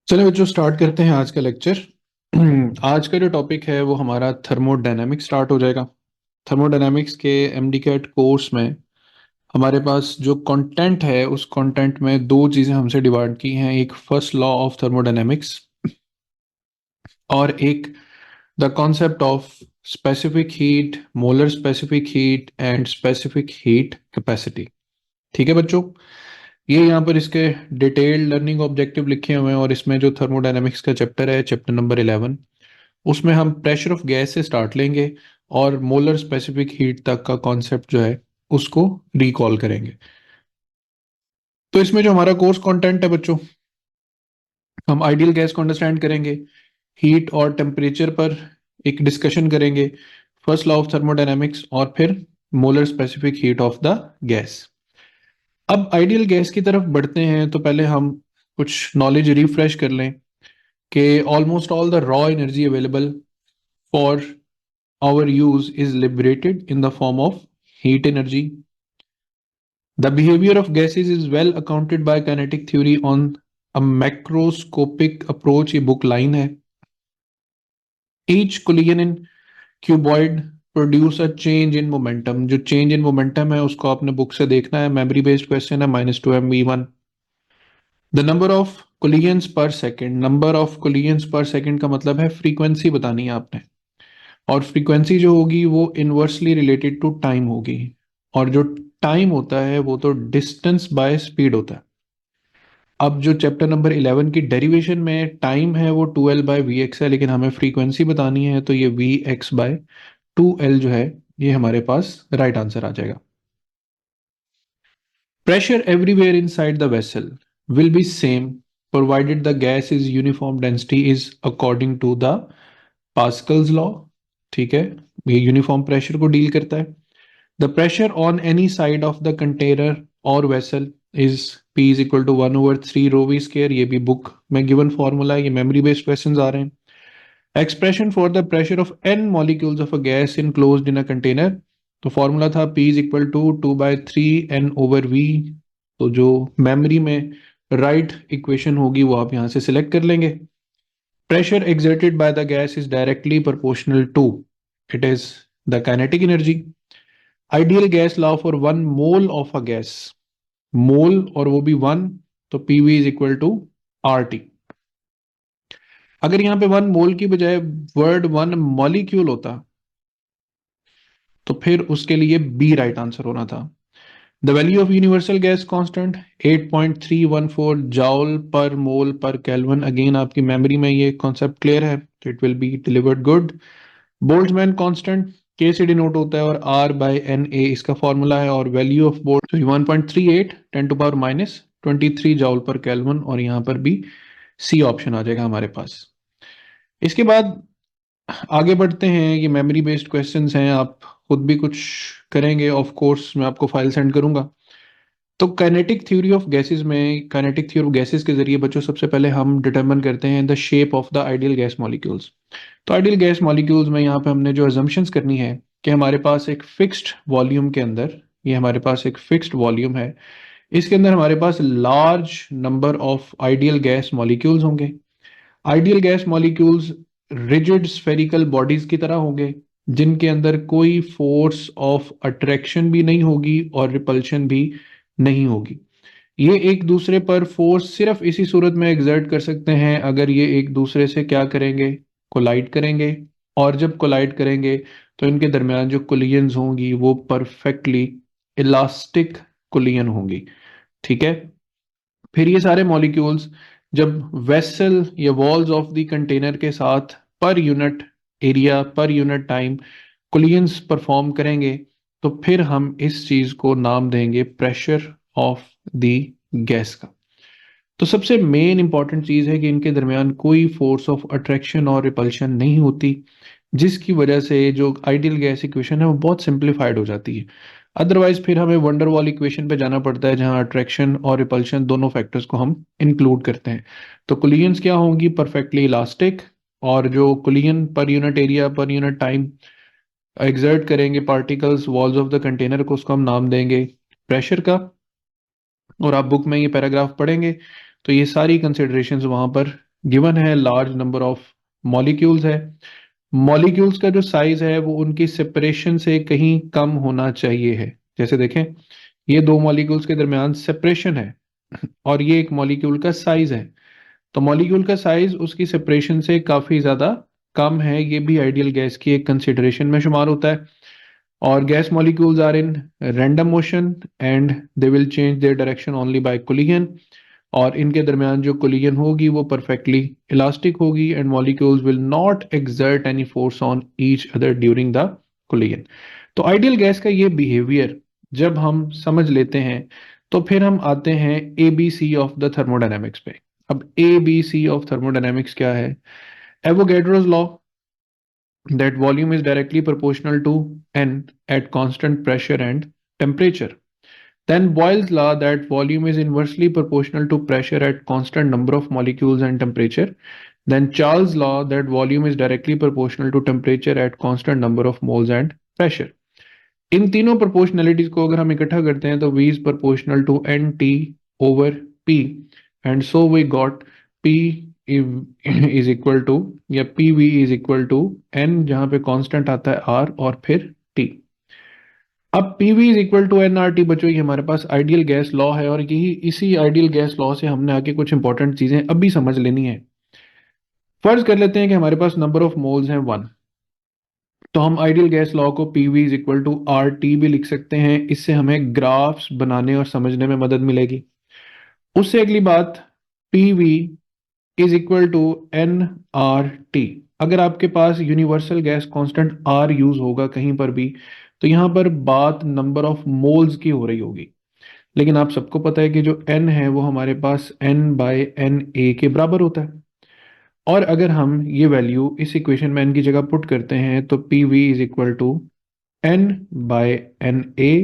चलो बच्चों स्टार्ट करते हैं आज का लेक्चर। आज का जो टॉपिक है वो हमारा थर्मोडायनामिक्स स्टार्ट हो जाएगा। थर्मोडायनामिक्स के एमडीकैट कोर्स में हमारे पास जो कंटेंट है उस कंटेंट में दो चीज़ें हमसे डिवाइड की हैं, एक फर्स्ट लॉ ऑफ थर्मोडायनामिक्स और एक the concept of specific heat, molar specific heat and specific heat capacity. ठीक है बच्चों, ये यहाँ पर इसके डिटेल्ड लर्निंग ऑब्जेक्टिव लिखे हुए हैं और इसमें जो थर्मोडायनामिक्स का चैप्टर है, चैप्टर नंबर 11, उसमें हम प्रेशर ऑफ गैस से स्टार्ट लेंगे और मोलर स्पेसिफिक हीट तक का कॉन्सेप्ट जो है उसको रिकॉल करेंगे। तो इसमें जो हमारा कोर्स कंटेंट है बच्चों, हम आइडियल गैस को अंडरस्टैंड करेंगे, हीट और टेम्परेचर पर एक डिस्कशन करेंगे, फर्स्ट लॉ ऑफ थर्मोडायनामिक्स और फिर molar specific heat of the gas. अब आइडियल गैस की तरफ बढ़ते हैं तो पहले हम कुछ नॉलेज रिफ्रेश कर लें कि almost all the raw energy available for our use is liberated in the form of heat energy. The behavior of gases is well accounted by kinetic theory on a macroscopic approach, ये book line है। Each collision in cuboid produce a change in momentum। जो change in momentum है उसको आपने book से देखना है, memory based question है, -2 MV1। The number of collisions पर सेकेंड, नंबर ऑफ कोलिजन्स पर सेकेंड का मतलब है फ्रीक्वेंसी बतानी है आपने, और फ्रीक्वेंसी जो होगी वो इनवर्सली रिलेटेड टू टाइम होगी, और जो टाइम होता है वो तो डिस्टेंस बाय स्पीड होता है। अब जो चैप्टर नंबर 11 की डेरिवेशन में टाइम है वो 2L/Vx है, लेकिन हमें फ्रीक्वेंसी बतानी है तो ये Vx/2L जो है ये हमारे पास राइट आंसर आ जाएगा। Pressure everywhere inside the vessel will be same provided the gas is uniform density is according to the Pascal's law. ठीक है, ये यूनिफॉर्म प्रेशर को डील करता है। The pressure on any side of the container और vessel is P is equal to 1/3 rho V square. ये भी book में गिवन फॉर्मूला है, ये मेमोरी बेस्ड क्वेश्चन आ रहे हैं। Expression for the pressure of n molecules of a gas enclosed in a container, तो फॉर्मूला था P is equal to 2/3 N/V। तो जो मेमोरी में राइट इक्वेशन होगी वो आप यहाँ से सिलेक्ट कर लेंगे। Pressure exerted by the gas is directly proportional to, it is the kinetic energy. Ideal gas law for 1 mole of a gas, mole और वो भी 1, तो PV is equal to RT। अगर यहाँ पे 1 मोल की बजाय वर्ड 1 मॉलिक्यूल होता तो फिर उसके लिए B राइट आंसर होना था। The value of universal gas constant 8.314 joule per mole पर केल्विन। अगेन आपकी मेमोरी में ये कॉन्सेप्ट क्लियर है तो it will be delivered good. Boltzmann constant के से डिनोट होता है और R/Na इसका फॉर्मूला है, और वैल्यू ऑफ बोल्ट 1.38 10⁻23 जाउल पर केल्विन, और यहाँ पर भी सी ऑप्शन आ जाएगा हमारे पास। इसके बाद आगे बढ़ते हैं, ये मेमोरी बेस्ड क्वेश्चंस हैं, आप खुद भी कुछ करेंगे, ऑफ कोर्स मैं आपको फाइल सेंड करूंगा। तो काइनेटिक थ्योरी ऑफ गैसेस में, काइनेटिक थ्योरी ऑफ गैसेस के जरिए बच्चों सबसे पहले हम डिटरमिन करते हैं the shape of the ideal gas molecules. तो आइडियल गैस मॉलिक्यूल्स में यहाँ पे हमने जो अजम्पशंस करनी है कि हमारे पास एक फिक्स्ड वॉल्यूम के अंदर, ये हमारे पास एक फिक्स्ड वॉल्यूम है, इसके अंदर हमारे पास large number of ideal gas molecules होंगे। Ideal gas molecules rigid spherical bodies की तरह होंगे जिनके अंदर कोई फोर्स ऑफ अट्रैक्शन भी नहीं होगी और रिपल्शन भी नहीं होगी। ये एक दूसरे पर फोर्स सिर्फ इसी सूरत में एग्जर्ट कर सकते हैं अगर ये एक दूसरे से क्या करेंगे, कोलाइड करेंगे, और जब कोलाइड करेंगे तो इनके दरमियान जो कोलिजन्स होंगी वो परफेक्टली इलास्टिक कोलिजन होंगी। ठीक है, फिर ये सारे मॉलिक्यूल्स जब वेसल या वॉल्स ऑफ द कंटेनर के साथ पर unit area per unit time collisions perform करेंगे तो फिर हम इस चीज को नाम देंगे प्रेशर ऑफ द गैस का। तो सबसे मेन इंपॉर्टेंट चीज है कि इनके दरमियान कोई फोर्स ऑफ अट्रैक्शन और रिपल्शन नहीं होती, जिसकी वजह से जो आइडियल गैस इक्वेशन है वो बहुत सिंप्लीफाइड हो जाती है। अदरवाइज फिर हमें वंडर वॉल इक्वेशन पे जाना पड़ता है जहां अट्रैक्शन और रिपल्शन दोनों फैक्टर्स को हम इंक्लूड करते हैं। तो कोलिजन्स क्या होंगी, परफेक्टली इलास्टिक, और जो collision per unit area per unit time exert करेंगे particles walls of the container को, उसको हम नाम देंगे प्रेशर का। और आप बुक में ये पैराग्राफ पढ़ेंगे तो ये सारी कंसिडरेशंस वहां पर गिवन है लार्ज नंबर ऑफ मॉलिक्यूल्स है, मॉलिक्यूल्स का जो साइज है वो उनकी सेपरेशन से कहीं कम होना चाहिए है। जैसे देखें, ये दो मॉलिक्यूल्स के दरमियान सेपरेशन है और ये एक मॉलिक्यूल का साइज है, तो मॉलिक्यूल का साइज उसकी सेपरेशन से काफी ज्यादा कम है, ये भी आइडियल गैस की एक कंसिडरेशन में शुमार होता है। और gas molecules are in random motion and they will change their direction only by collision, और इनके दरमियान जो कोलिजन होगी वो परफेक्टली इलास्टिक होगी and molecules will not exert any force on each other during the collision. तो ideal gas का ये बिहेवियर जब हम समझ लेते हैं तो फिर हम आते हैं एबीसी ऑफ द थर्मोडायनेमिक्स पे। अब एबीसी ऑफ थर्मोडायनेमिक्स क्या है? Avogadro's law, that volume is directly proportional to n at constant pressure and temperature. Then Boyle's law, that volume is inversely proportional to pressure at constant number of molecules and temperature. Then Charles' law, that volume is directly proportional to temperature at constant number of moles and pressure. इन तीनों प्रोपोर्शनलिटीज को अगर हम इकट्ठा करते हैं तो V is proportional to NT over P, and so we got P is equal to, या PV is equal to N, जहां पे कांस्टेंट आता है R और फिर T। अब PV is equal to nRT बच्चों, ये हमारे पास आइडियल गैस लॉ है और यही इसी आइडियल गैस लॉ से हमने आगे कुछ इंपॉर्टेंट चीजें अभी समझ लेनी है। फर्ज कर लेते हैं कि हमारे पास नंबर ऑफ मोल्स हैं 1, तो हम आइडियल गैस लॉ को PV is equal to RT भी लिख सकते हैं, इससे हमें ग्राफ्स बनाने और समझने में मदद मिलेगी। उससे अगली बात, PV is equal to nRT। अगर आपके पास universal gas constant R use होगा कहीं पर भी, तो यहां पर बात नंबर ऑफ मोल्स की हो रही होगी, लेकिन आप सबको पता है कि जो n है वो हमारे पास N/Na के बराबर होता है। और अगर हम ये वैल्यू इस इक्वेशन में n की जगह पुट करते हैं तो PV is equal to N/Na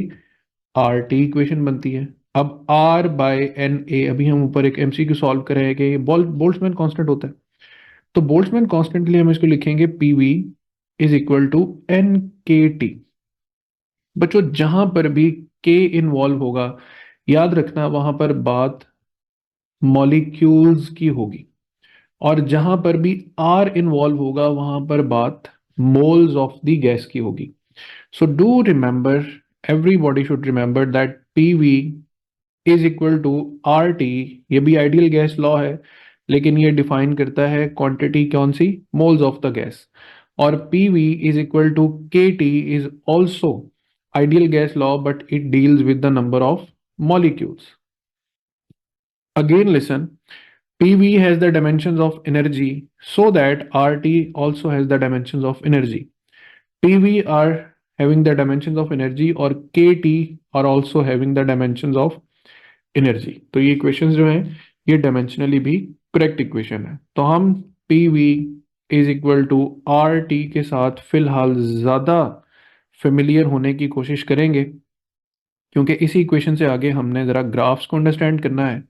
RT equation बनती है। अब R/Na, अभी हम ऊपर एक MCQ सॉल्व करेंगे, ये बोल्ट्जमैन कांस्टेंट होता है, तो बोल्ट्जमैन कांस्टेंट के लिए हम इसको लिखेंगे PV is equal to NKT। बच्चों जहां पर भी K इन्वॉल्व होगा, याद रखना वहां पर बात मॉलिक्यूल्स की होगी, और जहां पर भी R इन्वॉल्व होगा वहां पर बात मोल्स ऑफ द गैस की होगी। So do remember, everybody should remember that PV is equal to RT। ये भी आइडियल गैस लॉ है, लेकिन ये डिफाइन करता है क्वांटिटी कौन सी, मोल्स ऑफ द गैस। और PV is equal to KT is also ideal gas law, but it deals with the number of molecules. Again listen, PV has the dimensions of energy, so that RT also has the dimensions of energy. PV are having the dimensions of energy और KT are also having the dimensions of energy। तो ये equations जो हैं ये dimensionally भी correct equation है। तो हम PV is equal to RT के साथ फिलहाल ज्यादा फेमिलियर होने की कोशिश करेंगे, क्योंकि इसी इक्वेशन से आगे हमने जरा ग्राफ्स को अंडरस्टैंड करना है।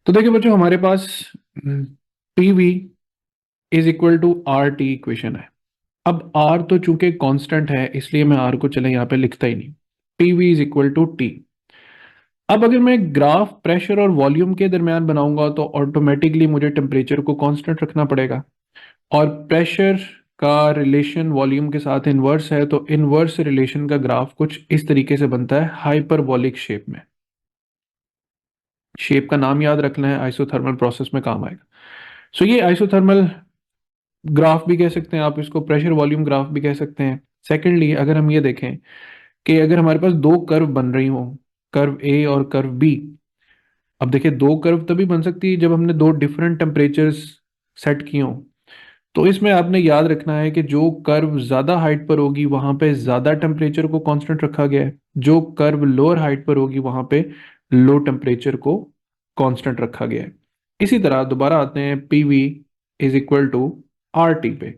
तो देखिए बच्चों, हमारे पास PV is equal to RT equation है। अब R तो चूंकि कांस्टेंट है इसलिए मैं R को चले यहाँ पे लिखता ही नहीं, PV is equal to T। अब अगर मैं ग्राफ प्रेशर और वॉल्यूम के दरमियान बनाऊंगा तो ऑटोमेटिकली मुझे टेम्परेचर को कांस्टेंट रखना पड़ेगा, और प्रेशर का रिलेशन वॉल्यूम के साथ इनवर्स है, तो इनवर्स रिलेशन का ग्राफ कुछ इस तरीके से बनता है हाइपरबॉलिक शेप में। शेप का नाम याद रखना है, आइसोथर्मल प्रोसेस में काम आएगा। सो ये आइसोथर्मल ग्राफ भी कह सकते हैं आप इसको, प्रेशर वॉल्यूम ग्राफ भी कह सकते हैं। सेकेंडली अगर हम ये देखें कि अगर हमारे पास दो कर्व बन रही हो, कर्व ए और कर्व बी, अब देखिए दो कर्व तभी बन सकती है जब हमने दो डिफरेंट टेम्परेचर्स सेट किए हों। तो इसमें आपने याद रखना है कि जो कर्व ज्यादा हाइट पर होगी वहां पे ज्यादा टेम्परेचर को कांस्टेंट रखा गया है, जो कर्व लोअर हाइट पर होगी वहां पे लो टेम्परेचर को कांस्टेंट रखा गया है। इसी तरह दोबारा आते हैं PV is equal to RT पे।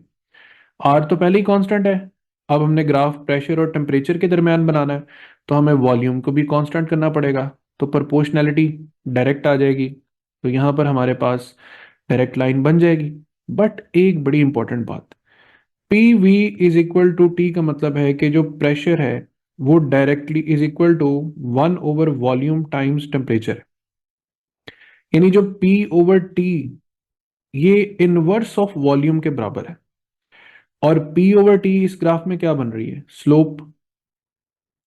R तो पहले ही कांस्टेंट है, अब हमने ग्राफ प्रेशर और टेम्परेचर के दरमियान बनाना है, तो हमें वॉल्यूम को भी कांस्टेंट करना पड़ेगा, तो प्रोपोर्शनैलिटी डायरेक्ट आ जाएगी, तो यहाँ पर हमारे पास डायरेक्ट लाइन बन जाएगी। बट एक बड़ी इंपॉर्टेंट बात, PV is equal to T का मतलब है कि जो प्रेशर है वो directly is equal to 1 over volume times temperature, यानी जो P ओवर T ये इनवर्स ऑफ वॉल्यूम के बराबर है। और P ओवर टी इस ग्राफ में क्या बन रही है? स्लोप।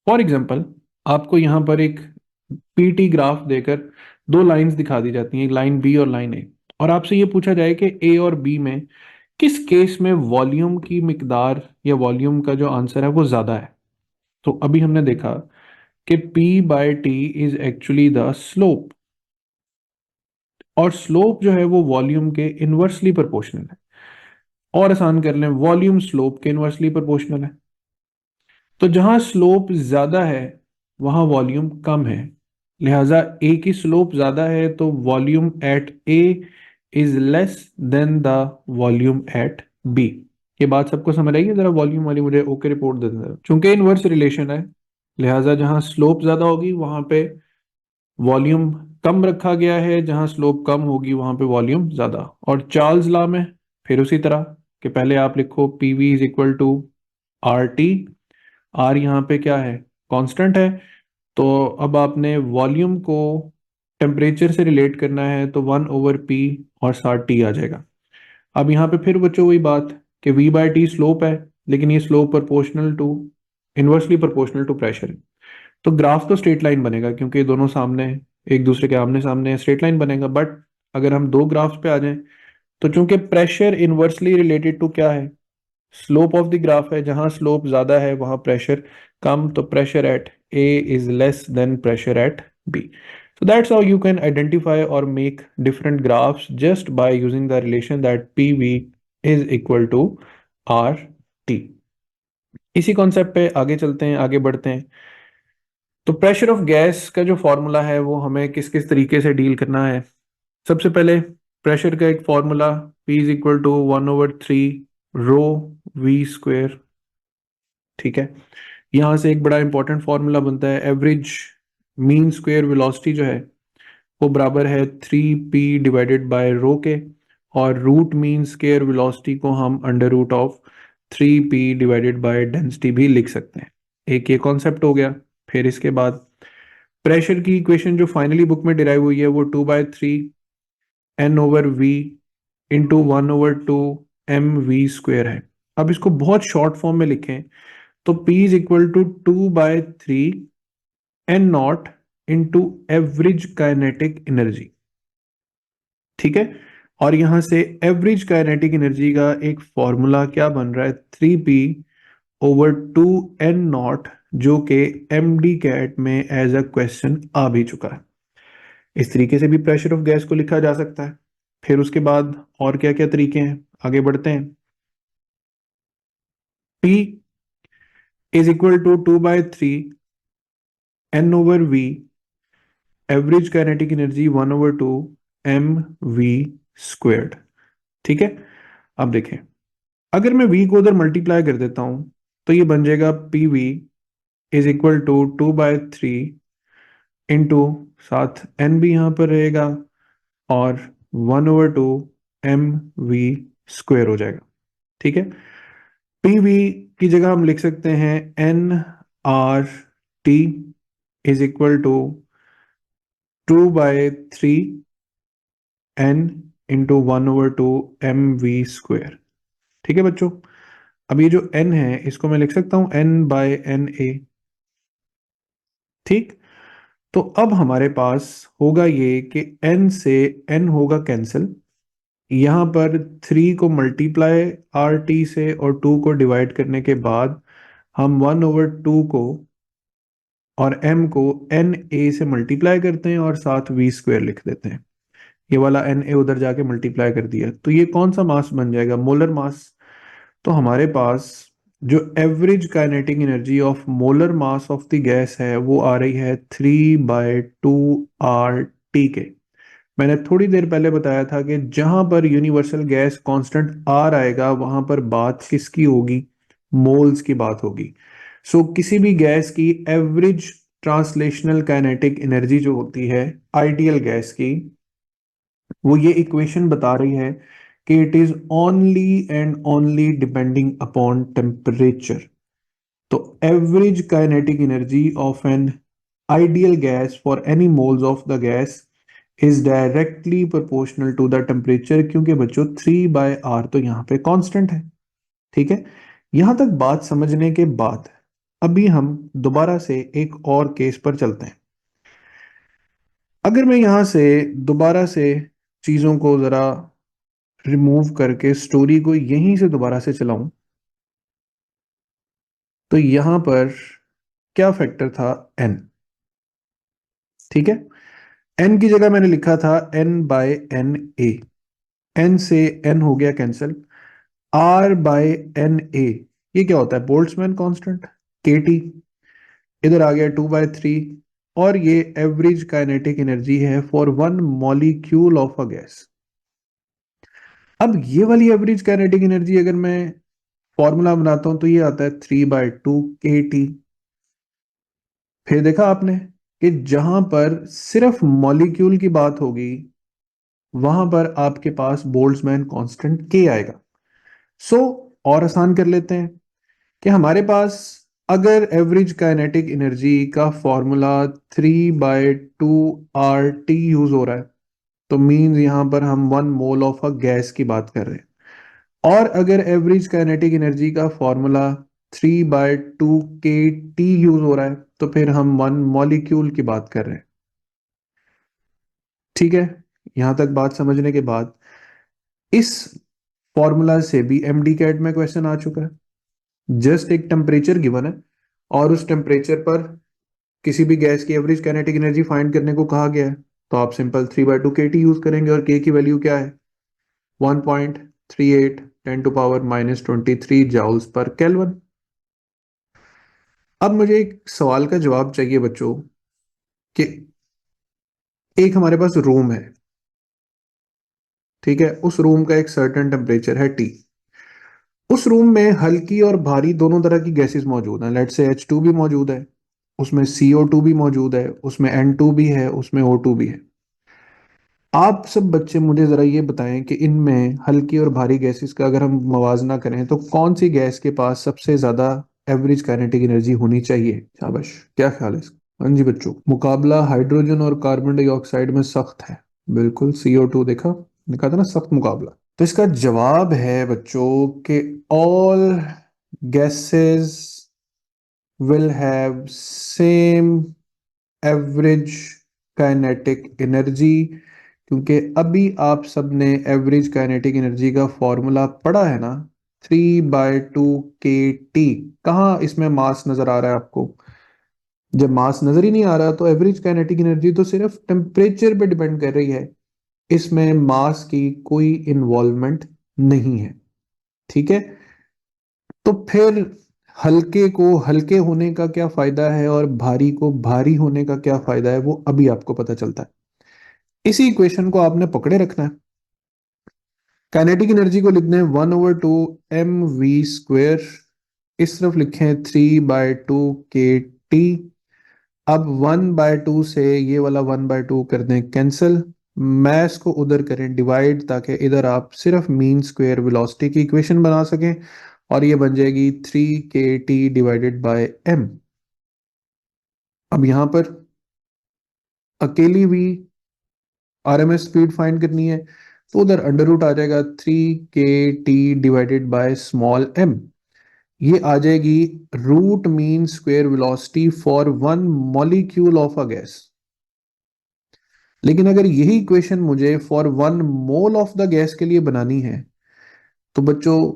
फॉर एग्जाम्पल आपको यहां पर एक पीटी ग्राफ देकर दो लाइंस दिखा दी जाती हैं, एक लाइन बी और लाइन ए, और आपसे ये पूछा जाए कि ए और बी में किस केस में वॉल्यूम की मिकदार या वॉल्यूम का जो आंसर है वो ज्यादा है। तो अभी हमने देखा कि P बाय T is actually the slope, और स्लोप जो है वो वॉल्यूम के इनवर्सली प्रोपोर्शनल है। और आसान कर लें, वॉल्यूम स्लोप के इनवर्सली प्रोपोर्शनल है। तो जहां स्लोप ज्यादा है वहां वॉल्यूम कम है, लिहाजा ए की स्लोप ज्यादा है तो volume at A is less than the volume at B. ये बात सबको समझ आई है? जरा वॉल्यूम वाली मुझे ओके रिपोर्ट दे दें। चूंकि इनवर्स रिलेशन है, लिहाजा जहां स्लोप ज्यादा होगी वहां पे वॉल्यूम कम रखा गया है, जहां स्लोप कम होगी वहां पे वॉल्यूम ज्यादा। और चार्ल्स लॉ में फिर उसी तरह कि पहले आप लिखो P V is equal to R T. R यहाँ पे क्या है? कांस्टेंट है। तो अब आपने वॉल्यूम को टेम्परेचर से रिलेट करना है तो 1/p और साथ टी आ जाएगा। अब यहाँ पे फिर बच्चों वही बात कि v बाय टी स्लोप है, लेकिन ये slope proportional to, inversely proportional to pressure है। तो ग्राफ तो स्ट्रेट लाइन बनेगा क्योंकि ये दोनों सामने, एक दूसरे के आमने सामने, स्ट्रेट लाइन बनेगा। बट अगर हम दो ग्राफ्स पे आ जाएं तो चूंकि प्रेशर इनवर्सली रिलेटेड टू क्या है? स्लोप ऑफ द ग्राफ है। जहां स्लोप ज्यादा है वहां प्रेशर कम, तो pressure at A is less than pressure at B. So that's how you can identify or make different graphs just by using the relation that PV is equal to RT। इसी concept पे आगे चलते हैं, आगे बढ़ते हैं। तो pressure of gas का जो फॉर्मूला है वो हमें किस किस तरीके से डील करना है। सबसे पहले प्रेशर का एक formula, P is equal to 1/3 rho V square. ठीक है, यहां से एक बड़ा इंपॉर्टेंट फॉर्मूला बनता है, एवरेज मीन स्क्वायर वेलोसिटी जो है वो बराबर है 3p डिवाइडेड बाय रो के, और रूट मीन स्क्वायर वेलोसिटी को हम under root of 3p divided by density भी लिख सकते हैं। एक ये कॉन्सेप्ट हो गया। फिर इसके बाद प्रेशर की इक्वेशन जो फाइनली बुक में डिराइव हुई है वो 2/3 n/v इंटू 1/2 mv स्क्वायर है। अब इसको बहुत शॉर्ट फॉर्म में लिखें तो P is equal to 2/3 N not into average kinetic energy. ठीक है, और यहां से एवरेज काइनेटिक एनर्जी का एक फॉर्मूला क्या बन रहा है? 3p/2n0, जो कि एम डी कैट में एज अ क्वेश्चन आ भी चुका है। इस तरीके से भी प्रेशर ऑफ गैस को लिखा जा सकता है। फिर उसके बाद और क्या क्या तरीके हैं, आगे बढ़ते हैं। P is equal to 2/3 n/v, average kinetic energy 1/2 mv squared. ठीक है, अब देखें, अगर मैं v को उधर मल्टीप्लाई कर देता हूं तो ये बन जाएगा pv is equal to 2/3 into, साथ n भी यहां पर रहेगा, और 1/2 mv स्क्वेयर हो जाएगा। ठीक है, pv की जगह हम लिख सकते हैं nRT is equal to 2/3 n into 1/2 mv square. ठीक है बच्चों, अब ये जो n है इसको मैं लिख सकता हूं n/na। ठीक, तो अब हमारे पास होगा ये कि n से n होगा कैंसिल, यहां पर 3 को मल्टीप्लाई आर टी से और 2 को डिवाइड करने के बाद हम 1/2 को और m को एन ए से मल्टीप्लाई करते हैं और साथ v स्क्वेयर लिख देते हैं। ये वाला एन ए उधर जाके मल्टीप्लाई कर दिया तो ये कौन सा मास बन जाएगा? Molar mass. तो हमारे पास जो average kinetic energy of molar mass of the gas है वो आ रही है 3/2 RT के। मैंने थोड़ी देर पहले बताया था कि जहां पर यूनिवर्सल गैस कांस्टेंट आर आएगा वहां पर बात किसकी होगी? मोल्स की बात होगी। सो किसी भी गैस की एवरेज ट्रांसलेशनल काइनेटिक एनर्जी जो होती है आइडियल गैस की, वो ये इक्वेशन बता रही है कि it is only and only depending upon temperature. तो average kinetic energy of an ideal gas for any moles of the gas is directly proportional to the temperature, क्योंकि बच्चों 3/r तो यहाँ पे कांस्टेंट है। ठीक है, यहां तक बात समझने के बाद अभी हम दोबारा से एक और केस पर चलते हैं। अगर मैं यहां से दोबारा से चीजों को जरा रिमूव करके स्टोरी को यहीं से दोबारा से चलाऊं, तो यहां पर क्या फैक्टर था, n। ठीक है, n की जगह मैंने लिखा था n/na। n से n हो गया कैंसिल, r/na ये क्या होता है, बोल्ट्जमैन कांस्टेंट, kT। इधर आ गया 2/3, और ये एवरेज काइनेटिक एनर्जी है for one molecule of a gas. अब ये वाली एवरेज काइनेटिक एनर्जी अगर मैं फॉर्मूला बनाता हूं तो ये आता है 3/2 kT। फिर देखा आपने कि जहां पर सिर्फ मॉलिक्यूल की बात होगी वहां पर आपके पास बोल्ट्जमैन कांस्टेंट K आएगा। सो और आसान कर लेते हैं कि हमारे पास अगर एवरेज काइनेटिक एनर्जी का फॉर्मूला 3/2 RT यूज हो रहा है, तो मीन्स यहां पर हम 1 मोल ऑफ अ गैस की बात कर रहे हैं। और अगर एवरेज काइनेटिक एनर्जी का फॉर्मूला 3/2 kT यूज हो रहा है, तो फिर हम 1 मॉलिक्यूल की बात कर रहे हैं। ठीक है, यहां तक बात समझने के बाद इस फॉर्मूला से भी एमडी कैट में क्वेश्चन आ चुका है। जस्ट एक टेम्परेचर गिवन है और उस टेम्परेचर पर किसी भी गैस की एवरेज काइनेटिक एनर्जी फाइंड करने को कहा गया है, तो आप सिंपल 3/2 kT यूज करेंगे और k की वैल्यू क्या है, 1.38 10⁻⁻23 जाउल्स पर केल्विन। अब मुझे एक सवाल का जवाब चाहिए बच्चों कि एक हमारे पास रूम है, ठीक है, उस रूम का एक सर्टेन टेम्परेचर है T। उस रूम में हल्की और भारी दोनों तरह की गैसेस मौजूद हैं। लेट्स से H2 भी मौजूद है, उसमें CO2 भी मौजूद है, उसमें N2 भी है, उसमें O2 भी है। आप सब बच्चे मुझे जरा ये बताएं कि इनमें हल्की और भारी गैसेस का अगर हम मवाजना करें तो कौन सी गैस के पास सबसे ज्यादा एवरेज काइनेटिक एनर्जी होनी चाहिए। शाबाश, क्या ख्याल है इसका। हाँ जी बच्चों, मुकाबला हाइड्रोजन और कार्बन डाइऑक्साइड में सख्त है। बिल्कुल, CO2 देखा, देखा था ना, सख्त मुकाबला। तो इसका जवाब है बच्चों कि all gases will have same average kinetic energy, क्योंकि अभी आप सबने एवरेज काइनेटिक एनर्जी का फॉर्मूला पढ़ा है ना, 3/2 kT। कहाँ इसमें मास नजर आ रहा है आपको, जब मास नजर ही नहीं आ रहा तो एवरेज काइनेटिक एनर्जी तो सिर्फ टेम्परेचर पे डिपेंड कर रही है, इसमें मास की कोई इन्वॉल्वमेंट नहीं है। ठीक है, तो फिर हल्के को हल्के होने का क्या फायदा है और भारी को भारी होने का क्या फायदा है, वो अभी आपको पता चलता है। इसी इक्वेशन को आपने पकड़े रखना है। काइनेटिक एनर्जी को लिखते हैं 1/2 mv², इस तरफ लिखें 3/2 kT। अब 1/2 से ये वाला 1/2 कर दें कैंसिल, मैस को उधर करें डिवाइड, ताकि इधर आप सिर्फ मीन स्क्वायर वेलोसिटी की इक्वेशन बना सकें, और ये बन जाएगी 3 kT/m। अब यहां पर अकेली हुई RMS स्पीड फाइंड करनी है, तो उधर अंडर रूट आ जाएगा 3 kT/स्मॉल m। ये आ जाएगी root mean square velocity for 1 molecule of a gas. लेकिन अगर यही इक्वेशन मुझे for 1 mole of the gas के लिए बनानी है, तो बच्चों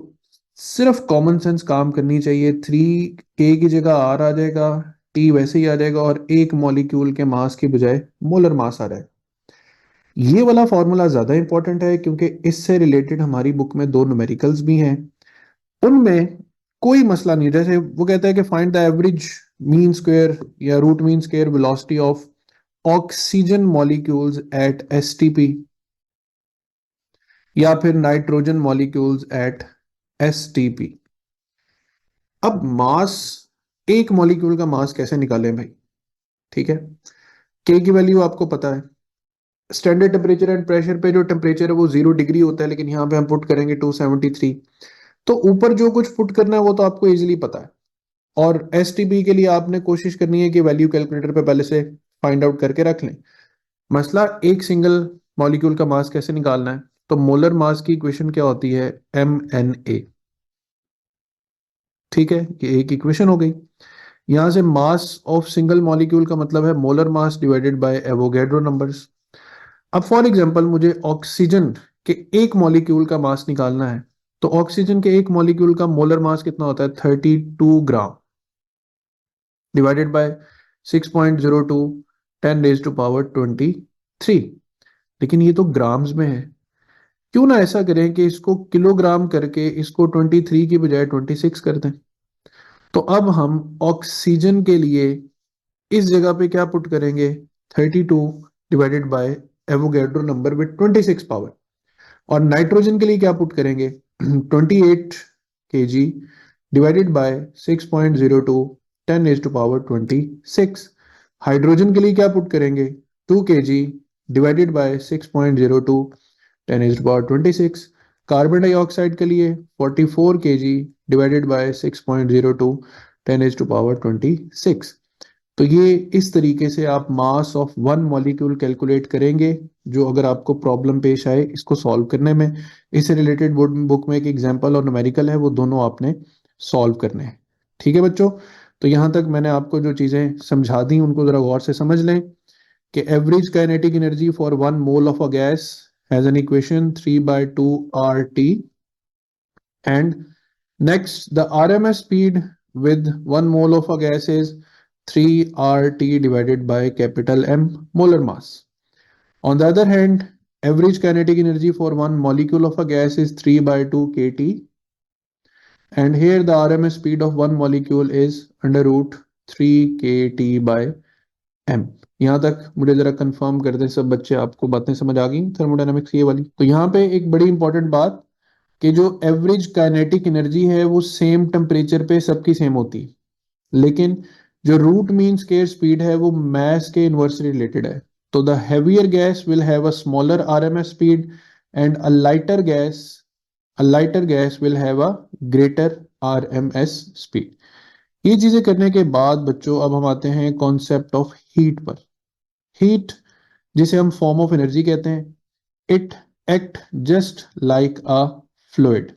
सिर्फ कॉमन सेंस काम करनी चाहिए। 3 k की जगह r आ जाएगा, t वैसे ही आ जाएगा, और एक मॉलिक्यूल के मास की बजाय मोलर मास आ जाएगा। ये वाला फॉर्मूला ज्यादा इंपॉर्टेंट है क्योंकि इससे रिलेटेड हमारी बुक में दो न्यूमेरिकल्स भी हैं, उनमें कोई मसला नहीं। जैसे वो कहता है कि find the average mean square या root mean square velocity of oxygen molecules at STP, या फिर नाइट्रोजन मॉलिक्यूल्स एट STP। अब मास, एक मॉलिक्यूल का मास कैसे निकालें भाई। ठीक है, K की वैल्यू आपको पता है, स्टैंडर्ड टेम्परेचर एंड प्रेशर पे जो टेम्परेचर है वो 0 डिग्री होता है, लेकिन यहाँ पे हम पुट करेंगे 273। तो ऊपर जो कुछ पुट करना है वो तो आपको इजीली पता है, और STP के लिए आपने कोशिश करनी है कि वैल्यू कैलकुलेटर पे पहले से फाइंड आउट करके रख लें। मसला एक सिंगल मॉलिक्यूल का मास कैसे निकालना है। तो मोलर मास की इक्वेशन क्या होती है, MnA। ठीक है, ये एक इक्वेशन हो गई। यहां से मास ऑफ सिंगल मॉलिक्यूल का मतलब है molar mass divided by Avogadro numbers. अब फॉर एग्जांपल मुझे ऑक्सीजन के एक मॉलिक्यूल का मास निकालना है। तो ऑक्सीजन के एक मॉलिक्यूल का मोलर मास कितना होता है, 32 ग्राम, डिवाइडेड बाय 6.02, 10⁻⁻23। लेकिन ये तो ग्राम्स में है, क्यों ना ऐसा करें कि इसको किलोग्राम करके इसको 23 की बजाय 26 कर दें। तो अब हम ऑक्सीजन के लिए इस जगह पे क्या पुट करेंगे, 32 divided by Avogadro number with 26 power. और नाइट्रोजन के लिए क्या पुट करेंगे, 28 kg डिवाइडेड बाय 6.02, 10⁻⁻26। हाइड्रोजन के लिए क्या पुट करेंगे, 2 kg divided by 6.02, 10⁻26। Carbon dioxide के लिए 44 kg डिवाइडेड बाय 6.02, 10⁻26। तो ये इस तरीके से आप mass of one molecule calculate करेंगे, जो अगर आपको प्रॉब्लम पेश आए इसको सॉल्व करने में। इससे रिलेटेड बुक में एक एग्जांपल और न्यूमेरिकल है, वो दोनों आपने सॉल्व करने हैं। ठीक है बच्चों, तो यहाँ तक मैंने आपको जो चीज़ें समझा दी उनको ज़रा गौर से समझ लें कि average kinetic energy for 1 mole of a gas has an equation 3/2 RT। And next, the RMS speed with 1 mole of a gas is 3 RT divided by capital M molar mass. On the other hand, average kinetic energy for one molecule of a gas is 3/2 kT. And here the RMS speed of one molecule is under root 3 kT by M। यहाँ तक मुझे जरा confirm कर दें सब बच्चे, आपको बातें समझ आ गई थर्मोडायनामिक्स ये वाली। तो यहाँ पे एक बड़ी इंपॉर्टेंट बात कि जो एवरेज काइनेटिक एनर्जी है वो सेम टेम्परेचर पे सबकी सेम होती है, लेकिन जो रूट मीन स्क्वायर स्पीड है वो मास के इनवर्सली रिलेटेड है। तो the heavier gas will have a smaller RMS speed and a lighter gas will have a greater RMS speed. ये चीजें करने के बाद बच्चों अब हम आते हैं कॉन्सेप्ट ऑफ हीट पर। हीट, जिसे हम फॉर्म ऑफ एनर्जी कहते हैं, it act just like a fluid.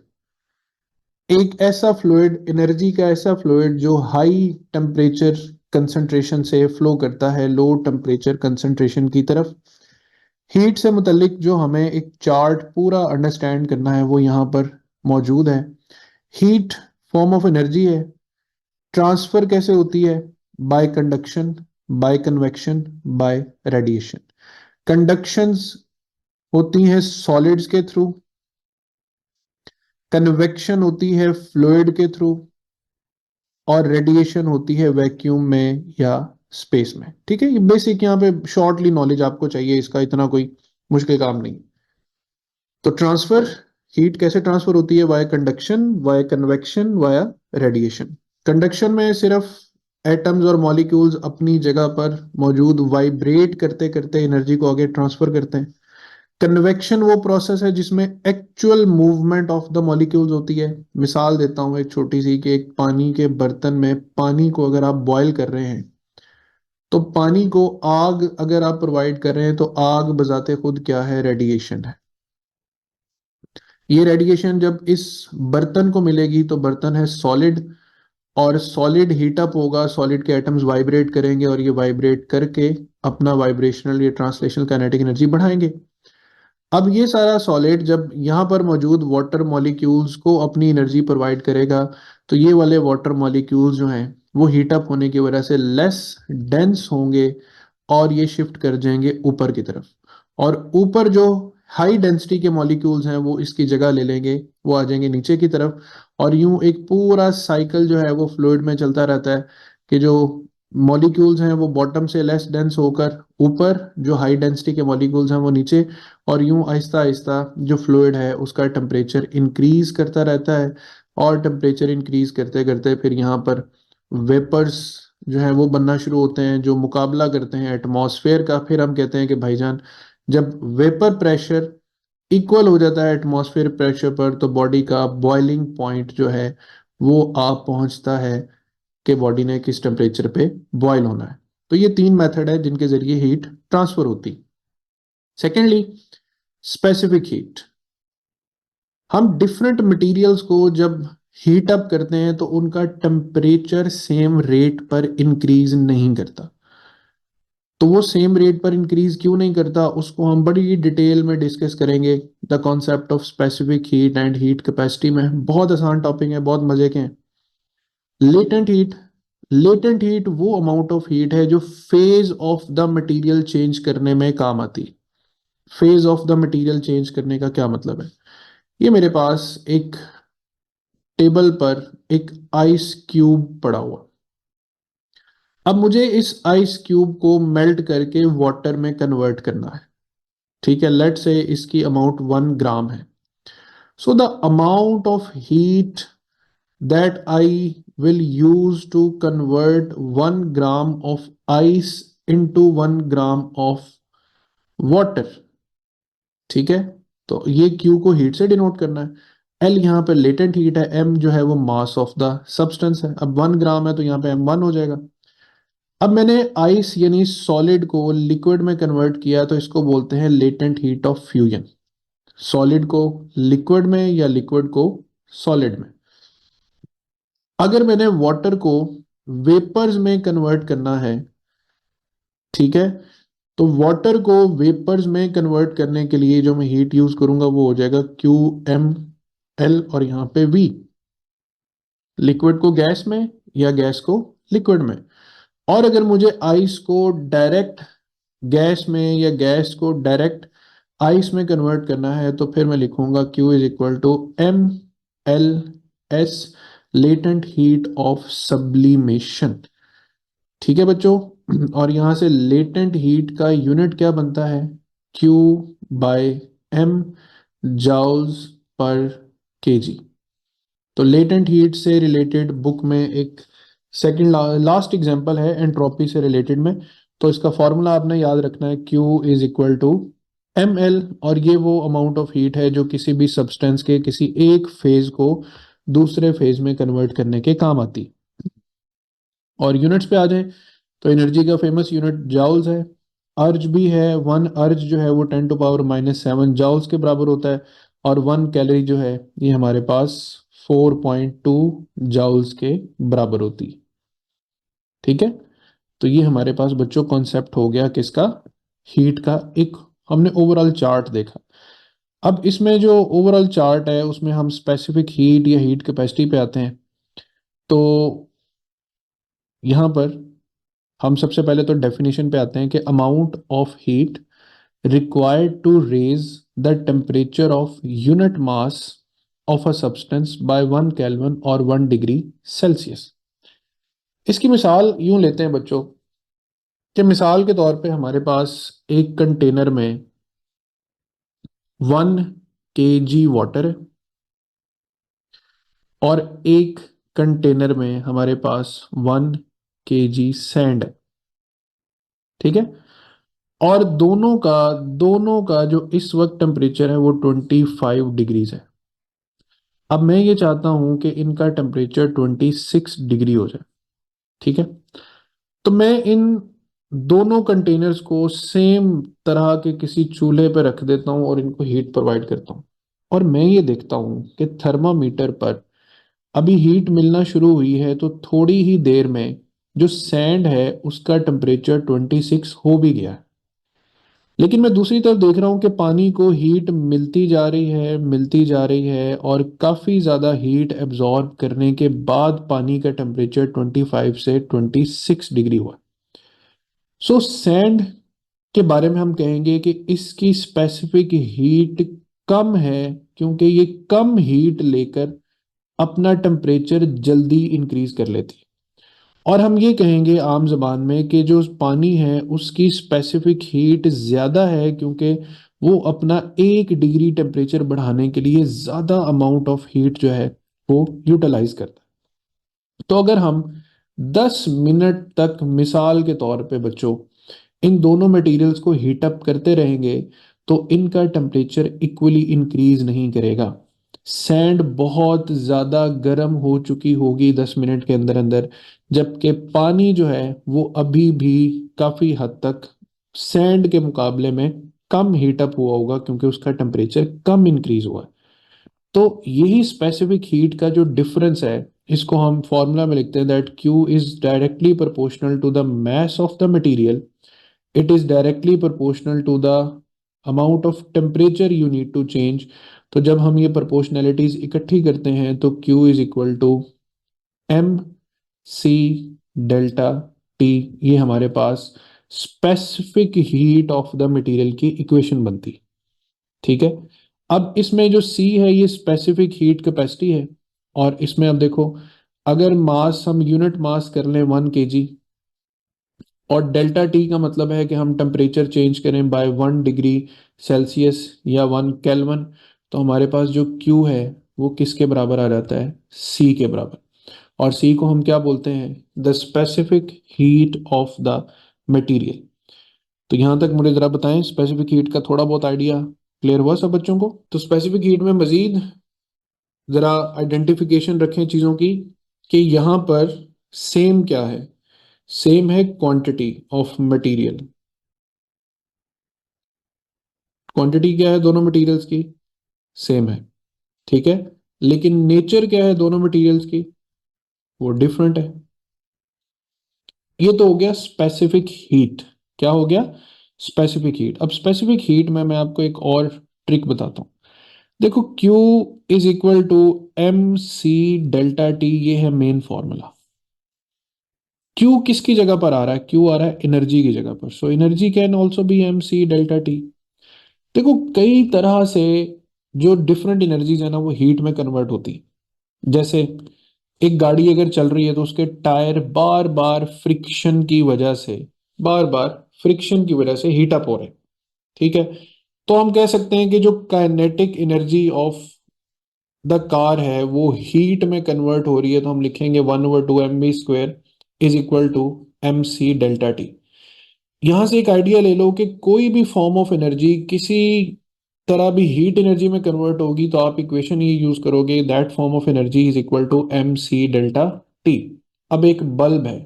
एक ऐसा फ्लूइड, एनर्जी का ऐसा फ्लूइड जो हाई टेम्परेचर कंसंट्रेशन से फ्लो करता है लो टेम्परेचर कंसंट्रेशन की तरफ। हीट से मुतलिक जो हमें एक चार्ट पूरा अंडरस्टैंड करना है वो यहाँ पर मौजूद है। हीट फॉर्म ऑफ एनर्जी है, ट्रांसफर कैसे होती है, by conduction, by convection, by radiation. Conductions होती हैं सॉलिड्स के थ्रू, कन्वेक्शन होती है फ्लूइड के थ्रू, और रेडिएशन होती है वैक्यूम में या स्पेस में। ठीक है, ये बेसिक यहाँ पे शॉर्टली नॉलेज आपको चाहिए, इसका इतना कोई मुश्किल काम नहीं। तो ट्रांसफर, हीट कैसे ट्रांसफर होती है, via conduction, via convection, via radiation. Conduction में सिर्फ एटम्स और मॉलिक्यूल्स अपनी जगह पर मौजूद वाइब्रेट करते करते एनर्जी को आगे ट्रांसफर करते हैं। कन्वेक्शन वो प्रोसेस है जिसमें actual movement of the molecules होती है। मिसाल देता हूं एक छोटी सी, कि एक पानी के बर्तन में पानी को अगर आप बॉयल कर रहे हैं तो पानी को आग अगर आप प्रोवाइड कर रहे हैं तो आग बजाते खुद क्या है, रेडिएशन है। ये रेडिएशन जब इस बर्तन को मिलेगी तो बर्तन है सॉलिड, और सॉलिड हीटअप होगा, सॉलिड के एटम्स वाइब्रेट करेंगे और ये वाइब्रेट करके अपना वाइब्रेशनल या ट्रांसलेशनल काइनेटिक एनर्जी बढ़ाएंगे। अब ये सारा सॉलिड जब यहाँ पर मौजूद वाटर मॉलिक्यूल्स को अपनी एनर्जी प्रोवाइड करेगा, तो ये वाले वाटर मॉलिक्यूल्स जो हैं वो हीटअप होने की वजह से लेस डेंस होंगे और ये शिफ्ट कर जाएंगे ऊपर की तरफ। और ऊपर जो हाई डेंसिटी के मॉलिक्यूल्स हैं वो इसकी जगह ले लेंगे, वो आ जाएंगे नीचे की तरफ। और यूं एक पूरा साइकिल जो है वो फ्लूइड में चलता रहता है, कि जो मॉलिक्यूल्स हैं वो बॉटम से लेस डेंस होकर ऊपर, जो हाई डेंसिटी के मॉलिक्यूल्स हैं वो नीचे, और यूं आहिस्ता आहिस्ता जो फ्लूइड है उसका टेम्परेचर इंक्रीज करता रहता है। और टेम्परेचर इंक्रीज करते करते फिर यहाँ पर वेपर्स जो है वो बनना शुरू होते हैं, जो मुकाबला करते हैं एटमॉस्फेयर का। फिर हम कहते हैं कि भाईजान जब वेपर प्रेशर इक्वल हो जाता है एटमॉस्फेयर प्रेशर पर, तो बॉडी का बॉइलिंग पॉइंट जो है वो आप पहुंचता है कि बॉडी ने किस टेम्परेचर पे बॉयल होना है। तो ये तीन मेथड है जिनके जरिए हीट ट्रांसफर होती। Secondly, specific heat. हम डिफरेंट मटेरियल्स को जब हीट अप करते हैं तो उनका टेम्परेचर सेम रेट पर इंक्रीज नहीं करता। तो वो सेम रेट पर इंक्रीज क्यों नहीं करता, उसको हम बड़ी डिटेल में डिस्कस करेंगे the concept of specific heat and heat capacity में। बहुत आसान टॉपिक है, बहुत मजे के हैं। Latent heat. लेटेंट हीट वो अमाउंट ऑफ हीट है जो phase of the material change करने में काम आती है। Phase of the material change करने का क्या मतलब है? ये मेरे पास एक टेबल पर एक आइस क्यूब पड़ा हुआ। अब मुझे इस आइस क्यूब को मेल्ट करके वाटर में कन्वर्ट करना है। ठीक है, लेट से इसकी अमाउंट 1 ग्राम है। So the amount of heat that I will use to convert 1 gram of ice into 1 gram of water। ठीक है, तो ये Q को हीट से डिनोट करना है। L यहाँ पे लेटेंट हीट है, M जो है वो मास ऑफ द सब्सटेंस है। अब 1 ग्राम है तो यहाँ पे M1 हो जाएगा। अब मैंने आइस यानी सॉलिड को लिक्विड में कन्वर्ट किया तो इसको बोलते हैं latent heat of fusion. Solid को लिक्विड में या लिक्विड को सॉलिड में। अगर मैंने वाटर को वेपर्स में कन्वर्ट करना है, ठीक है, तो वाटर को वेपर्स में कन्वर्ट करने के लिए जो मैं हीट यूज करूंगा वो हो जाएगा क्यू एम एल और यहाँ पे वी। लिक्विड को गैस में या गैस को लिक्विड में। और अगर मुझे आइस को डायरेक्ट गैस में या गैस को डायरेक्ट आइस में कन्वर्ट करना है तो फिर मैं लिखूंगा Q is equal to M L S, latent heat of sublimation. ठीक है बच्चों, और यहां से लेटेंट हीट का यूनिट क्या बनता है? Q by M joules per KG. तो लेटेंट हीट से रिलेटेड बुक में एक सेकंड लास्ट एग्जांपल है एंट्रोपी से रिलेटेड में। तो इसका फॉर्मूला आपने याद रखना है, Q is equal to M L, और ये वो अमाउंट ऑफ हीट है जो किसी भी सब्सटेंस के किसी एक फेज को दूसरे फेज में कन्वर्ट करने के काम आती है। और यूनिट्स पे आ जाए तो एनर्जी का फेमस यूनिट जाउल्स है। अर्ज भी है, 1 अर्ज जो है वो 10⁻⁷ जाउल्स के बराबर होता है। और 1 कैलोरी जो है ये हमारे पास 4.2 जाउल्स के बराबर होती है। ठीक है, तो ये हमारे पास बच्चों कॉन्सेप्ट हो गया किसका? हीट का। एक हमने ओवरऑल चार्ट देखा। अब इसमें जो ओवरऑल चार्ट है उसमें हम स्पेसिफिक हीट या हीट कैपेसिटी पे आते हैं। तो यहाँ पर हम सबसे पहले तो डेफिनेशन पे आते हैं कि amount of heat required to raise the temperature of unit mass of a substance by 1 kelvin और 1 डिग्री सेल्सियस। इसकी मिसाल यूं लेते हैं बच्चों कि मिसाल के तौर पे हमारे पास एक कंटेनर में 1 kg वाटर है और एक कंटेनर में हमारे पास 1 kg सैंड है। ठीक है, और दोनों का जो इस वक्त टेम्परेचर है वो 25 डिग्रीज है। अब मैं ये चाहता हूं कि इनका टेम्परेचर 26 डिग्री हो जाए। ठीक है, तो मैं इन दोनों कंटेनर्स को सेम तरह के किसी चूल्हे पर रख देता हूं और इनको हीट प्रोवाइड करता हूं। और मैं ये देखता हूं कि थर्मामीटर पर अभी हीट मिलना शुरू हुई है, तो थोड़ी ही देर में जो सैंड है उसका टेम्परेचर 26 हो भी गया है। लेकिन मैं दूसरी तरफ देख रहा हूँ कि पानी को हीट मिलती जा रही है, मिलती जा रही है, और काफ़ी ज़्यादा हीट एब्जॉर्ब करने के बाद पानी का टेम्परेचर 25 से 26 डिग्री हुआ। सो सैंड के बारे में हम कहेंगे कि इसकी स्पेसिफिक हीट कम है, क्योंकि ये कम हीट लेकर अपना टेम्परेचर जल्दी इंक्रीज कर लेती है। और हम ये कहेंगे आम जबान में कि जो पानी है उसकी स्पेसिफिक हीट ज़्यादा है, क्योंकि वो अपना 1 डिग्री टेम्परेचर बढ़ाने के लिए ज़्यादा अमाउंट ऑफ हीट जो है वो यूटिलाइज करता है। तो अगर हम 10 मिनट तक मिसाल के तौर पे बच्चों इन दोनों मटेरियल्स को हीट अप करते रहेंगे तो इनका टेम्परेचर इक्वली इंक्रीज नहीं करेगा। सैंड बहुत ज़्यादा गर्म हो चुकी होगी 10 मिनट के अंदर अंदर, जबकि पानी जो है वो अभी भी काफ़ी हद तक सैंड के मुकाबले में कम हीटअप हुआ होगा क्योंकि उसका टेम्परेचर कम इंक्रीज हुआ है। तो यही स्पेसिफिक हीट का जो डिफरेंस है, इसको हम फॉर्मूला में लिखते हैं that Q is directly proportional to the mass of the material, it is directly proportional to the amount of temperature you need to change. तो जब हम ये प्रोपोर्शनैलिटीज इकट्ठी करते हैं तो Q is equal to M C delta T, ये हमारे पास specific heat of the material की इक्वेशन बनती। ठीक है। अब इसमें जो C है ये स्पेसिफिक हीट कैपेसिटी है, और इसमें अब देखो, अगर मास हम यूनिट मास कर लें 1 kg, और डेल्टा टी का मतलब है कि हम टेम्परेचर चेंज करें बाय 1 डिग्री सेल्सियस या 1 केल्विन, तो हमारे पास जो Q है वो किसके बराबर आ जाता है, C के बराबर। और C को हम क्या बोलते हैं, the specific heat of the material. तो यहां तक मुझे जरा बताएं, स्पेसिफिक हीट का थोड़ा बहुत आइडिया क्लियर हुआ सब बच्चों को? तो स्पेसिफिक हीट में मजीद जरा आइडेंटिफिकेशन रखें चीजों की, कि यहां पर सेम क्या है, सेम है क्वांटिटी ऑफ मटेरियल। क्वांटिटी क्या है दोनों मटेरियल्स की, सेम है। ठीक है। लेकिन नेचर क्या है दोनों मटेरियल्स की, वो डिफरेंट है। ये तो हो गया स्पेसिफिक हीट। क्या हो गया, स्पेसिफिक हीट। अब स्पेसिफिक हीट में मैं आपको एक और ट्रिक बताता हूँ। देखो, Q is equal to M C delta T, ये है मेन फॉर्मूला। Q किसकी जगह पर आ रहा है, Q आ रहा है एनर्जी की जगह पर, so energy can also be M C delta T. देखो, कई तरह से जो डिफरेंट एनर्जीज है ना वो हीट में कन्वर्ट होती है। जैसे एक गाड़ी अगर चल रही है तो उसके टायर बार बार फ्रिक्शन की वजह से, बार बार फ्रिक्शन की वजह से हीट अप हो रहे हैं। ठीक है। तो हम कह सकते हैं कि जो kinetic energy of the car है वो हीट में कन्वर्ट हो रही है, तो हम लिखेंगे 1/2 mv² is equal to M C delta T. यहां से एक आइडिया ले लो कि कोई भी फॉर्म ऑफ एनर्जी किसी तरह भी हीट एनर्जी में कन्वर्ट होगी तो आप इक्वेशन ये यूज करोगे, that form of energy is equal to M C delta T. अब एक बल्ब है,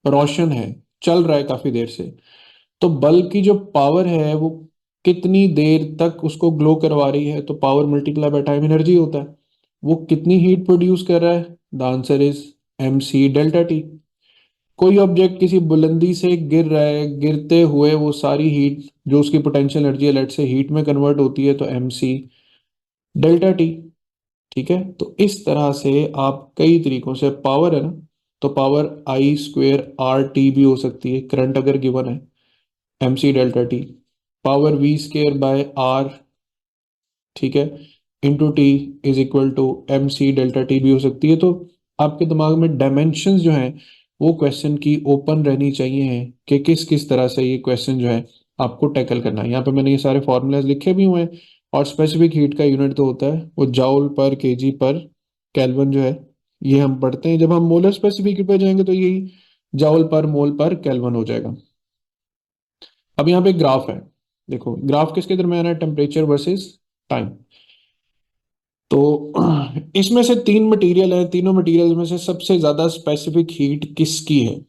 रोशन है, चल रहा है काफी देर से, तो बल्ब की जो पावर है वो कितनी देर तक उसको ग्लो करवा रही है, तो power multiply by time energy होता है। वो कितनी हीट प्रोड्यूस कर रहा है, the answer is M C delta T. कोई ऑब्जेक्ट किसी बुलंदी से गिर रहा है, गिरते हुए वो सारी हीट जो उसकी पोटेंशियल एनर्जी है लेट से हीट में कन्वर्ट होती है, तो एम सी डेल्टा टी। ठीक है। तो इस तरह से आप कई तरीकों से, पावर है ना, तो पावर I² R T भी हो सकती है, करंट अगर गिवन है, M C delta T. Power V² by R, ठीक है, into T is equal to M C delta T भी हो सकती है। तो आपके दिमाग में डायमेंशंस जो हैं वो क्वेश्चन की ओपन रहनी चाहिए कि किस किस तरह से ये क्वेश्चन जो है आपको टैकल करना है। यहाँ पे मैंने ये सारे फॉर्मूलाज लिखे भी हुए हैं। और स्पेसिफिक हीट का यूनिट तो होता है वो जाउल पर केजी पर केल्विन जो है, ये हम पढ़ते हैं। जब हम मोलर स्पेसिफिक हीट पे जाएंगे तो यही जाउल पर मोल पर केल्विन हो जाएगा। अब यहाँ पे ग्राफ है, देखो ग्राफ किसके दरम्यान है, टेम्परेचर वर्सेस टाइम। तो इसमें से तीन मटेरियल है, तीनों मटेरियल में से सबसे ज्यादा स्पेसिफिक हीट किसकी है।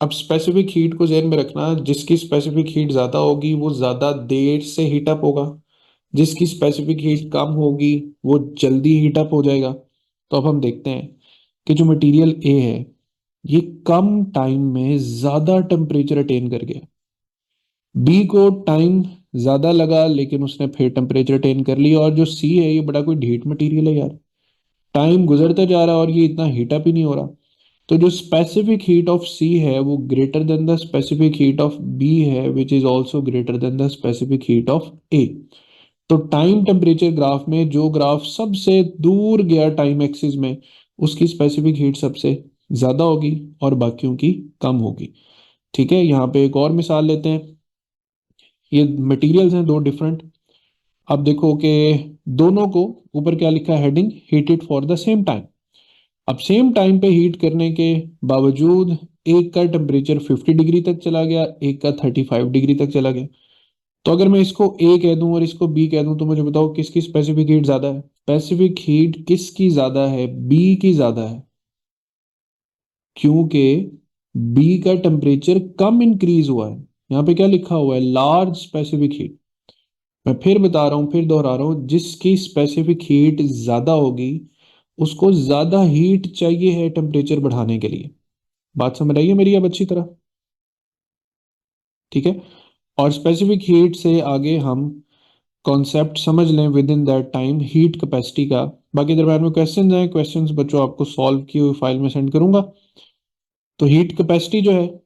अब स्पेसिफिक हीट को ध्यान में रखना, जिसकी स्पेसिफिक हीट ज्यादा होगी वो ज्यादा देर से हीट अप होगा, जिसकी स्पेसिफिक हीट कम होगी वो जल्दी हीट अप हो जाएगा। तो अब हम देखते हैं कि जो मटेरियल ए है ये कम टाइम में ज्यादा टेम्परेचर अटेन कर गया, बी को टाइम ज्यादा लगा लेकिन उसने फिर टेम्परेचर अटेन कर लिया, और जो सी है ये बड़ा कोई ढीठ मटेरियल है यार, टाइम गुजरता जा रहा है और ये इतना हीट अप ही नहीं हो रहा। तो जो स्पेसिफिक हीट ऑफ सी है वो greater than the specific heat of B है, which is also greater than the specific heat of A. तो टाइम टेम्परेचर ग्राफ में जो ग्राफ सबसे दूर गया टाइम एक्सिस में, उसकी स्पेसिफिक हीट सबसे ज्यादा होगी और बाकियों की कम होगी। ठीक है। यहाँ पे एक और मिसाल लेते हैं। ये मटेरियल्स हैं दो डिफरेंट। अब देखो कि दोनों को ऊपर क्या लिखा है, heading heated for the same time. अब सेम टाइम पे हीट करने के बावजूद एक का टेम्परेचर 50 डिग्री तक चला गया, एक का 35 डिग्री तक चला गया। तो अगर मैं इसको ए कह दूं और इसको बी कह दूं तो मुझे बताओ किसकी स्पेसिफिक हीट ज्यादा है, स्पेसिफिक हीट किसकी ज्यादा है, बी की ज्यादा है, क्योंकि बी का टेम्परेचर कम इंक्रीज हुआ है। यहाँ पे क्या लिखा हुआ है, लार्ज स्पेसिफिक हीट। मैं फिर बता रहा हूँ, फिर दोहरा रहा हूँ, जिसकी स्पेसिफिक हीट ज्यादा होगी उसको ज्यादा हीट चाहिए है टेम्परेचर बढ़ाने के लिए। बात समझ आई है मेरी अब अच्छी तरह? ठीक है। और स्पेसिफिक हीट से आगे हम कॉन्सेप्ट समझ लें with in that time heat capacity का। बाकी दरम्यान में क्वेश्चंस हैं, क्वेश्चंस बच्चों आपको सॉल्व की हुई फाइल में सेंड करूंगा। तो हीट कैपेसिटी जो है,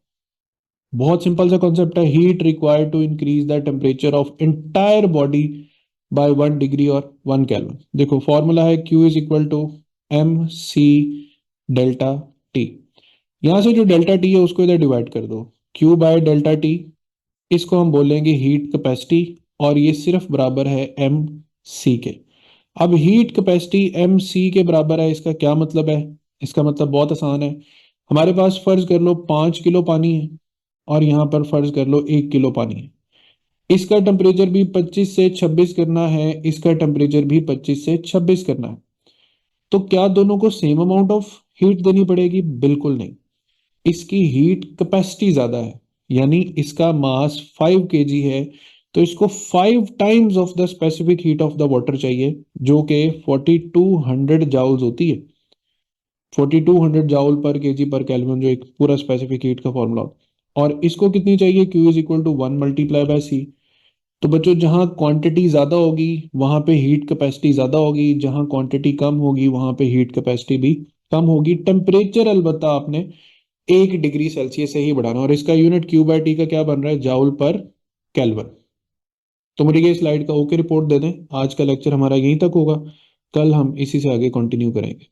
बहुत सिंपल सा कॉन्सेप्ट है, heat required to increase the temperature of entire body by 1 degree और 1 केल्विन। देखो फॉर्मूला है Q is equal to MC delta T. यहां से जो डेल्टा टी है उसको इधर डिवाइड कर दो, Q बाय डेल्टा टी, इसको हम बोलेंगे हीट कैपेसिटी, और ये सिर्फ बराबर है MC के। अब हीट कैपेसिटी MC के बराबर है, इसका क्या मतलब है? इसका मतलब बहुत आसान है। हमारे पास फर्ज कर लो 5 किलो पानी है, और यहाँ पर फर्ज कर लो 1 किलो पानी है। इसका टेम्परेचर भी 25 से 26 करना है, इसका टेम्परेचर भी 25 से 26 करना है। तो क्या दोनों को सेम अमाउंट ऑफ हीट देनी पड़ेगी? बिल्कुल नहीं। इसकी हीट कैपेसिटी ज्यादा है, यानी इसका मास 5 kg है, तो इसको 5 times of the specific heat of the water चाहिए, जो कि 4200 जाउल्स होती है। 4200 जाउल पर केजी पर केल्विन, जो एक पूरा स्पेसिफिक हीट का फॉर्मूला। और इसको कितनी चाहिए? Q is equal to 1 × C। तो बच्चों जहां क्वांटिटी ज्यादा होगी वहां पे हीट कैपेसिटी ज्यादा होगी, जहां क्वांटिटी कम होगी वहां पे हीट कैपेसिटी भी कम होगी। टेम्परेचर अलबत्ता आपने 1 डिग्री सेल्सियस से ही बढ़ाना, और इसका यूनिट Q/T का क्या बन रहा है? जाउल पर केल्विन। तो मुझे ये स्लाइड का ओके रिपोर्ट दे दें। आज का लेक्चर हमारा यहीं तक होगा, कल हम इसी से आगे कंटिन्यू करेंगे।